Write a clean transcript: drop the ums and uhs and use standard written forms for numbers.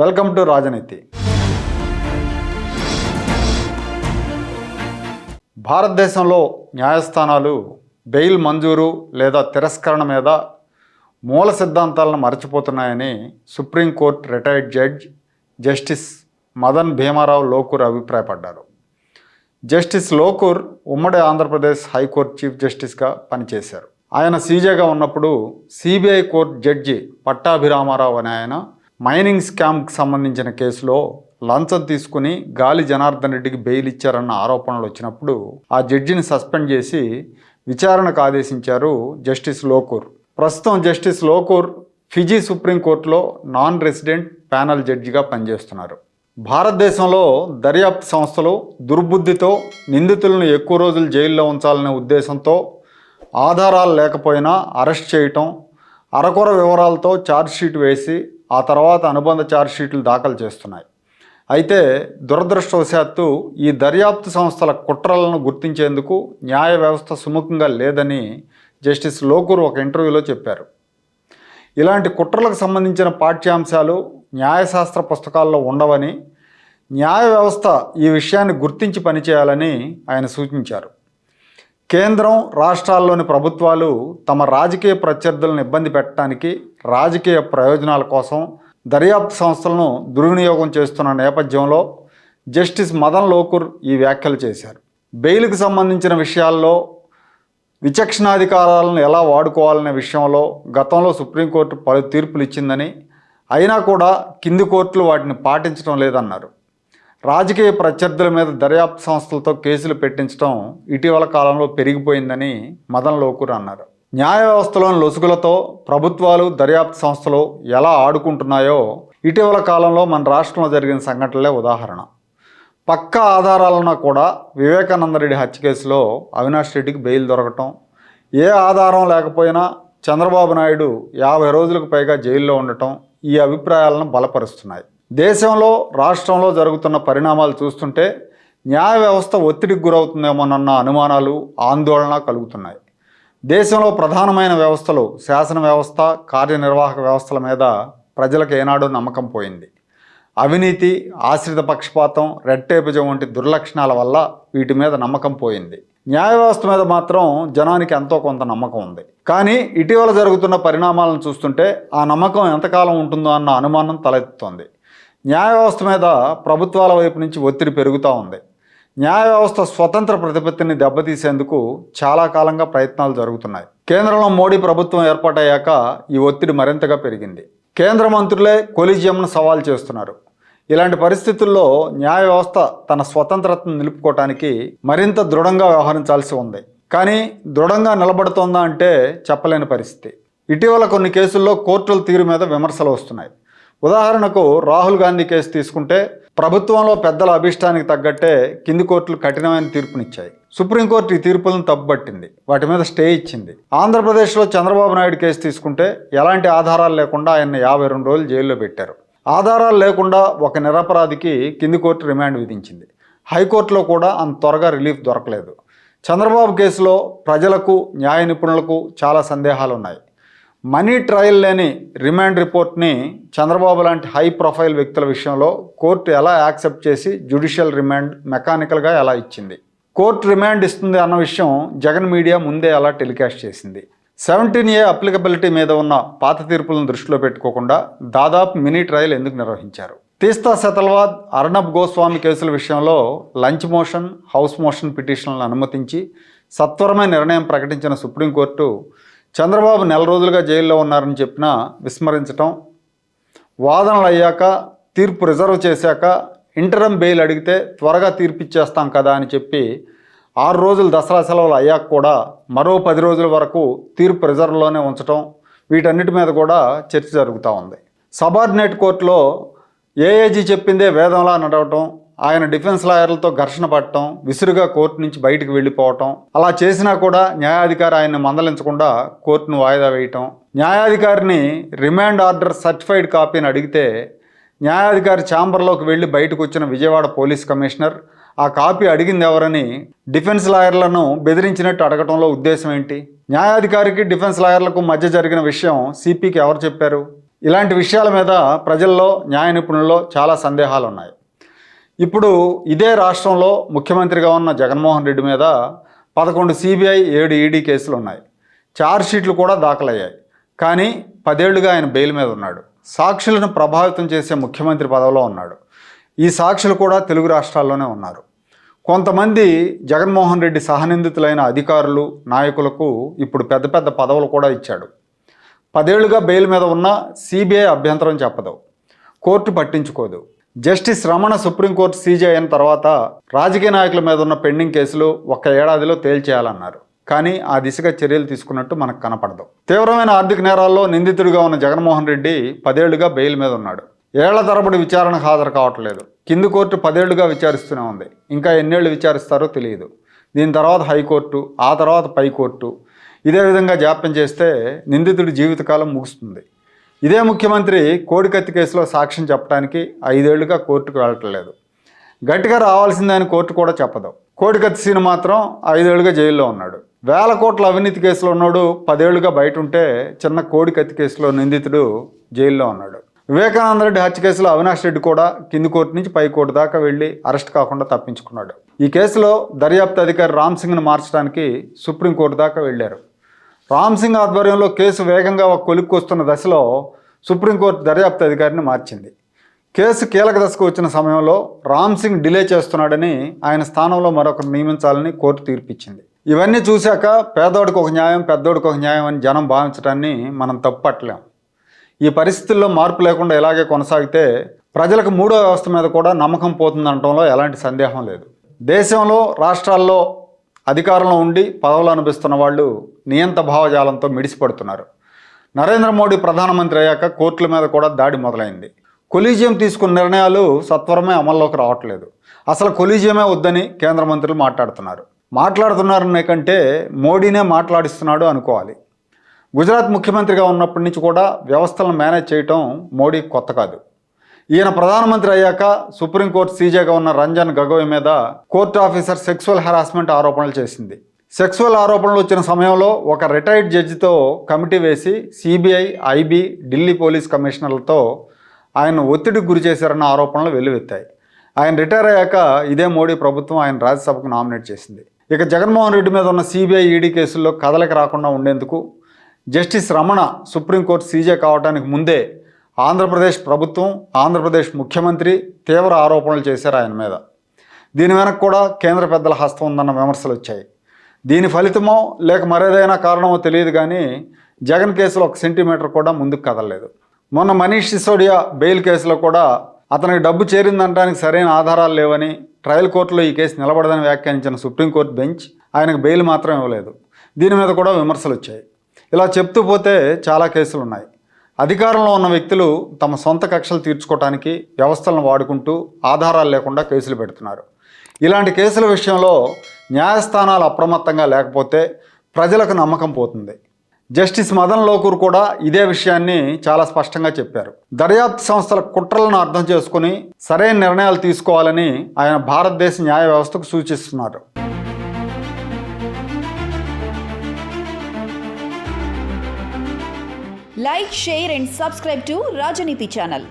Welcome to రాజనీతి. భారతదేశంలో న్యాయస్థానాలు బెయిల్ మంజూరు లేదా తిరస్కరణ మీద మూల సిద్ధాంతాలను మరచిపోతున్నాయని supreme court retired judge justice Madan Bhimarao Lokur అభిప్రాయపడ్డారు. జస్టిస్ లోకూర్ ఉమ్మడి ఆంధ్రప్రదేశ్ హైకోర్టు చీఫ్ జస్టిస్గా పనిచేశారు. ఆయన సీజేగా ఉన్నప్పుడు సిబిఐ కోర్టు జడ్జి పట్టాభిరామారావు అనే ఆయన మైనింగ్ స్కామ్కి సంబంధించిన కేసులో లంచం తీసుకుని గాలి జనార్దన్ రెడ్డికి బెయిల్ ఇచ్చారన్న ఆరోపణలు వచ్చినప్పుడు ఆ జడ్జిని సస్పెండ్ చేసి విచారణకు ఆదేశించారు జస్టిస్ లోకూర్. ప్రస్తుతం జస్టిస్ లోకూర్ ఫిజీ సుప్రీంకోర్టులో నాన్ రెసిడెంట్ ప్యానల్ జడ్జిగా పనిచేస్తున్నారు. భారతదేశంలో దర్యాప్తు సంస్థలు దుర్బుద్ధితో నిందితులను ఎక్కువ రోజులు జైల్లో ఉంచాలనే ఉద్దేశంతో ఆధారాలు లేకపోయినా అరెస్ట్ చేయటం, అరకొర వివరాలతో ఛార్జ్షీట్ వేసి ఆ తర్వాత అనుబంధ ఛార్జ్షీట్లు దాఖలు చేస్తున్నాయి. అయితే దురదృష్టవశాత్తు ఈ దర్యాప్తు సంస్థల కుట్రలను గుర్తించేందుకు న్యాయ వ్యవస్థ సుముఖంగా లేదని జస్టిస్ లోకూర్ ఒక ఇంటర్వ్యూలో చెప్పారు. ఇలాంటి కుట్రలకు సంబంధించిన పాఠ్యాంశాలు న్యాయశాస్త్ర పుస్తకాల్లో ఉండవని, న్యాయ వ్యవస్థ ఈ విషయాన్ని గుర్తించి పనిచేయాలని ఆయన సూచించారు. కేంద్రం, రాష్ట్రాల్లోని ప్రభుత్వాలు తమ రాజకీయ ప్రత్యర్థులను ఇబ్బంది పెట్టడానికి రాజకీయ ప్రయోజనాల కోసం దర్యాప్తు సంస్థలను దుర్వినియోగం చేస్తున్న నేపథ్యంలో జస్టిస్ మదన్ లోకూర్ ఈ వ్యాఖ్యలు చేశారు. బెయిల్కి సంబంధించిన విషయాల్లో విచక్షణాధికారాలను ఎలా వాడుకోవాలనే విషయంలో గతంలో సుప్రీంకోర్టు పలు తీర్పులు ఇచ్చిందని, అయినా కూడా కింది కోర్టులు వాటిని పాటించడం లేదన్నారు. రాజకీయ ప్రత్యర్థుల మీద దర్యాప్తు సంస్థలతో కేసులు పెట్టించడం ఇటీవల కాలంలో పెరిగిపోయిందని మదన్ లోకూర్ అన్నారు. న్యాయ వ్యవస్థలోని లొసుగులతో ప్రభుత్వాలు, దర్యాప్తు సంస్థలు ఎలా ఆడుకుంటున్నాయో ఇటీవల కాలంలో మన రాష్ట్రంలో జరిగిన సంఘటనలే ఉదాహరణ. పక్కా ఆధారాలన్నా కూడా వివేకానందరెడ్డి హత్య కేసులో అవినాష్ రెడ్డికి బెయిల్ దొరకటం, ఏ ఆధారం లేకపోయినా చంద్రబాబు నాయుడు 50 రోజులకు పైగా జైల్లో ఉండటం ఈ అభిప్రాయాలను బలపరుస్తున్నాయి. దేశంలో, రాష్ట్రంలో జరుగుతున్న పరిణామాలు చూస్తుంటే న్యాయ వ్యవస్థ ఒత్తిడికి గురవుతుందేమోనన్న అనుమానాలు, ఆందోళన కలుగుతున్నాయి. దేశంలో ప్రధానమైన వ్యవస్థలు, శాసన వ్యవస్థ, కార్యనిర్వాహక వ్యవస్థల మీద ప్రజలకు ఏనాడో నమ్మకం పోయింది. అవినీతి, ఆశ్రిత పక్షపాతం, రెడ్ టేపిజం వంటి దుర్లక్షణాల వల్ల వీటి మీద నమ్మకం పోయింది. న్యాయ వ్యవస్థ మీద మాత్రం జనానికి ఎంతో కొంత నమ్మకం ఉంది. కానీ ఇటీవల జరుగుతున్న పరిణామాలను చూస్తుంటే ఆ నమ్మకం ఎంతకాలం ఉంటుందో అన్న అనుమానం తలెత్తుతోంది. న్యాయ వ్యవస్థ మీద ప్రభుత్వాల వైపు నుంచి ఒత్తిడి పెరుగుతూ ఉంది. న్యాయ వ్యవస్థ స్వతంత్ర ప్రతిపత్తిని దెబ్బతీసేందుకు చాలా కాలంగా ప్రయత్నాలు జరుగుతున్నాయి. కేంద్రంలో మోడీ ప్రభుత్వం ఏర్పాటయ్యాక ఈ ఒత్తిడి మరింతగా పెరిగింది. కేంద్ర మంత్రులే కొలీజియంను సవాల్ చేస్తున్నారు. ఇలాంటి పరిస్థితుల్లో న్యాయ వ్యవస్థ తన స్వతంత్రతను నిలుపుకోవటానికి మరింత దృఢంగా వ్యవహరించాల్సి ఉంది. కానీ దృఢంగా నిలబడుతోందా అంటే చెప్పలేని పరిస్థితి. ఇటీవల కొన్ని కేసుల్లో కోర్టుల తీరు మీద విమర్శలు వస్తున్నాయి. ఉదాహరణకు రాహుల్ గాంధీ కేసు తీసుకుంటే ప్రభుత్వంలో పెద్దల అభిష్టానికి తగ్గట్టే కింది కోర్టులు కఠినమైన తీర్పునిచ్చాయి. సుప్రీంకోర్టు ఈ తీర్పులను తప్పుపట్టింది, వాటి మీద స్టే ఇచ్చింది. ఆంధ్రప్రదేశ్లో చంద్రబాబు నాయుడు కేసు తీసుకుంటే ఎలాంటి ఆధారాలు లేకుండా ఆయన 52 రోజులు జైల్లో పెట్టారు. ఆధారాలు లేకుండా ఒక నిరపరాధికి కింది కోర్టు రిమాండ్ విధించింది. హైకోర్టులో కూడా అంత త్వరగా రిలీఫ్ దొరకలేదు. చంద్రబాబు కేసులో ప్రజలకు, న్యాయ నిపుణులకు చాలా సందేహాలు ఉన్నాయి. మనీ ట్రయల్ లేని రిమాండ్ రిపోర్ట్ని చంద్రబాబు లాంటి హై ప్రొఫైల్ వ్యక్తుల విషయంలో కోర్టు ఎలా యాక్సెప్ట్ చేసి జ్యుడిషియల్ రిమాండ్ మెకానికల్గా ఎలా ఇచ్చింది? కోర్టు రిమాండ్ ఇస్తుంది అన్న విషయం జగన్ మీడియా ముందే ఎలా టెలికాస్ట్ చేసింది? 17A అప్లికబిలిటీ మీద ఉన్న పాత తీర్పులను దృష్టిలో పెట్టుకోకుండా దాదాపు మినీ ట్రయల్ ఎందుకు నిర్వహించారు? తీస్తా సెతల్వాద్, అర్నబ్ గోస్వామి కేసుల విషయంలో లంచ్ మోషన్, హౌస్ మోషన్ పిటిషన్లను అనుమతించి సత్వరమైన నిర్ణయం ప్రకటించిన సుప్రీంకోర్టు చంద్రబాబు 4 రోజులుగా జైల్లో ఉన్నారని చెప్పినా విస్మరించటం, వాదనలు అయ్యాక తీర్పు రిజర్వ్ చేశాక ఇంటరమ్ బెయిల్ అడిగితే త్వరగా తీర్పిచ్చేస్తాం కదా అని చెప్పి 6 రోజులు దసరా సెలవులు అయ్యాక కూడా మరో 10 రోజుల వరకు తీర్పు రిజర్వ్లోనే ఉంచటం, వీటన్నిటి మీద కూడా చర్చ జరుగుతూ ఉంది. సబార్డినేట్ కోర్టులో ఏఏజీ చెప్పిందే వేదంలా నడవటం, ఆయన డిఫెన్స్ లాయర్లతో ఘర్షణ పడటం, విసురుగా కోర్టు నుంచి బయటకు వెళ్ళిపోవటం, అలా చేసినా కూడా న్యాయాధికారి ఆయన్ని మందలించకుండా కోర్టును వాయిదా వేయటం, న్యాయాధికారిని రిమాండ్ ఆర్డర్ సర్టిఫైడ్ కాపీని అడిగితే న్యాయాధికారి ఛాంబర్లోకి వెళ్ళి బయటకు వచ్చిన విజయవాడ పోలీస్ కమిషనర్ ఆ కాపీ అడిగింది ఎవరని డిఫెన్స్ లాయర్లను బెదిరించినట్టు అడగటంలో ఉద్దేశం ఏంటి? న్యాయాధికారికి, డిఫెన్స్ లాయర్లకు మధ్య జరిగిన విషయం సిపికి ఎవరు చెప్పారు? ఇలాంటి విషయాల మీద ప్రజల్లో న్యాయ నిపుణుల్లో చాలా సందేహాలు ఉన్నాయి. ఇప్పుడు ఇదే రాష్ట్రంలో ముఖ్యమంత్రిగా ఉన్న జగన్మోహన్ రెడ్డి మీద 11 సిబిఐ 7 ఈడీ కేసులు ఉన్నాయి. ఛార్జ్ షీట్లు కూడా దాఖలయ్యాయి. కానీ 10 ఏళ్లుగా ఆయన బెయిల్ మీద ఉన్నాడు. సాక్షులను ప్రభావితం చేసే ముఖ్యమంత్రి పదవిలో ఉన్నాడు. ఈ సాక్షులు కూడా తెలుగు రాష్ట్రాల్లోనే ఉన్నారు. కొంతమంది జగన్మోహన్ రెడ్డి సహనిందితులైన అధికారులు నాయకులకు ఇప్పుడు పెద్ద పెద్ద పదవులు కూడా ఇచ్చాడు. 10 ఏళ్లుగా బెయిల్ మీద ఉన్న సిబిఐ అభ్యంతరం చెప్పదు, కోర్టు పట్టించుకోదు. జస్టిస్ రమణ సుప్రీంకోర్టు సీజే అయిన తర్వాత రాజకీయ నాయకుల మీద ఉన్న పెండింగ్ కేసులు 1 ఏడాదిలో తేల్చేయాలన్నారు. కానీ ఆ దిశగా చర్యలు తీసుకున్నట్టు మనకు కనపడదు. తీవ్రమైన ఆర్థిక నేరాల్లో నిందితుడిగా ఉన్న జగన్మోహన్ రెడ్డి 10 ఏళ్లుగా బెయిల్ మీద ఉన్నాడు. ఏళ్ల తరబడి విచారణకు హాజరు కావట్లేదు. కింది కోర్టు 10 ఏళ్లుగా విచారిస్తూనే ఉంది. ఇంకా ఎన్నేళ్లు విచారిస్తారో తెలియదు. దీని తర్వాత హైకోర్టు, ఆ తర్వాత పైకోర్టు. ఇదే విధంగా జాప్యం చేస్తే నిందితుడి జీవితకాలం ముగుస్తుంది. ఇదే ముఖ్యమంత్రి కోడికత్తి కేసులో సాక్ష్యం చెప్పడానికి 5 ఏళ్లుగా కోర్టుకు వెళ్ళట్లేదు. గట్టిగా రావాల్సిందని కోర్టు కూడా చెప్పదు. కోడికత్తి సీన్ మాత్రం 5 ఏళ్లుగా జైల్లో ఉన్నాడు. వేల కోట్ల అవినీతి కేసులో ఉన్నాడు 10 ఏళ్లుగా బయట ఉంటే, చిన్న కోడికత్తి కేసులో నిందితుడు జైల్లో ఉన్నాడు. వివేకానంద రెడ్డి హత్య కేసులో అవినాష్ రెడ్డి కూడా కింది కోర్టు నుంచి పై కోర్టు దాకా వెళ్ళి అరెస్ట్ కాకుండా తప్పించుకున్నాడు. ఈ కేసులో దర్యాప్తు అధికారి రామ్ సింగ్ను మార్చడానికి సుప్రీంకోర్టు దాకా వెళ్ళారు. రామ్ సింగ్ ఆధ్వర్యంలో కేసు వేగంగా ఒక కొలిక్కి వస్తున్న దశలో సుప్రీంకోర్టు దర్యాప్తు అధికారిని మార్చింది. కేసు కీలక దశకు వచ్చిన సమయంలో రామ్ సింగ్ డిలే చేస్తున్నాడని, ఆయన స్థానంలో మరొకరు నియమించాలని కోర్టు తీర్పిచ్చింది. ఇవన్నీ చూశాక పేదోడికి ఒక న్యాయం, పెద్దోడికి ఒక న్యాయం అని జనం భావించడాన్ని మనం తప్పుపట్టలేం. ఈ పరిస్థితుల్లో మార్పు లేకుండా ఇలాగే కొనసాగితే ప్రజలకు మూడో వ్యవస్థ మీద కూడా నమ్మకం పోతుందనటంలో ఎలాంటి సందేహం లేదు. దేశంలో రాష్ట్రాల్లో అధికారంలో ఉండి పదవులు అనుభవిస్తున్న వాళ్ళు నియంత భావజాలంతో మిడిసిపడుతున్నారు. నరేంద్ర మోడీ ప్రధానమంత్రి అయ్యాక కోర్టుల మీద కూడా దాడి మొదలైంది. కొలీజియం తీసుకున్న నిర్ణయాలు సత్వరమే అమల్లోకి రావట్లేదు. అసలు కొలీజియమే వద్దని కేంద్ర మంత్రులు మాట్లాడుతున్నారనే కంటే మోడీనే మాట్లాడిస్తున్నాడు అనుకోవాలి. గుజరాత్ ముఖ్యమంత్రిగా ఉన్నప్పటి నుంచి కూడా వ్యవస్థలను మేనేజ్ చేయటం మోడీకి కొత్త కాదు. ఈయన ప్రధానమంత్రి అయ్యాక సుప్రీంకోర్టు సీజేగా ఉన్న రంజన్ గగోయ్ మీద కోర్టు ఆఫీసర్ సెక్సువల్ హెరాస్మెంట్ ఆరోపణలు చేసింది. సెక్సువల్ ఆరోపణలు వచ్చిన సమయంలో ఒక రిటైర్డ్ జడ్జితో కమిటీ వేసి సిబిఐ, ఐబీ, ఢిల్లీ పోలీస్ కమిషనర్లతో ఆయన ఒత్తిడికి గురి చేశారన్న ఆరోపణలు వెల్లువెత్తాయి. ఆయన రిటైర్ అయ్యాక ఇదే మోడీ ప్రభుత్వం ఆయన రాజ్యసభకు నామినేట్ చేసింది. ఇక జగన్మోహన్ రెడ్డి మీద ఉన్న సిబిఐ, ఈడీ కేసుల్లో కదలిక రాకుండా ఉండేందుకు జస్టిస్ రమణ సుప్రీంకోర్టు సీజే కావడానికి ముందే ఆంధ్రప్రదేశ్ ప్రభుత్వం, ఆంధ్రప్రదేశ్ ముఖ్యమంత్రి తీవ్ర ఆరోపణలు చేశారు ఆయన మీద. దీని వెనక కూడా కేంద్ర పెద్దల హస్తం ఉందన్న విమర్శలు వచ్చాయి. దీని ఫలితమో లేక మరేదైనా కారణమో తెలియదు కానీ జగన్ కేసులో 1 సెంటీమీటర్ కూడా ముందుకు కదలలేదు. మొన్న మనీష్ సిసోడియా బెయిల్ కేసులో కూడా అతనికి డబ్బు చేరిందనడానికి సరైన ఆధారాలు లేవని, ట్రయల్ కోర్టులో ఈ కేసు నిలబడదని వ్యాఖ్యానించిన సుప్రీంకోర్టు బెంచ్ ఆయనకు బెయిల్ మాత్రం ఇవ్వలేదు. దీని మీద కూడా విమర్శలు వచ్చాయి. ఇలా చెప్తూ పోతే చాలా కేసులు ఉన్నాయి. అధికారంలో ఉన్న వ్యక్తులు తమ సొంత కక్షలు తీర్చుకోవడానికి వ్యవస్థలను వాడుకుంటూ ఆధారాలు లేకుండా కేసులు పెడుతున్నారు. ఇలాంటి కేసుల విషయంలో న్యాయస్థానాలు అప్రమత్తంగా లేకపోతే ప్రజలకు నమ్మకం పోతుంది. జస్టిస్ మదన్ లోకూర్ కూడా ఇదే విషయాన్ని చాలా స్పష్టంగా చెప్పారు. దర్యాప్తు సంస్థల కుట్రలను అర్థం చేసుకుని సరైన నిర్ణయాలు తీసుకోవాలని ఆయన భారతదేశ న్యాయ వ్యవస్థకు సూచిస్తున్నారు. Like, share and subscribe to Rajaniti channel.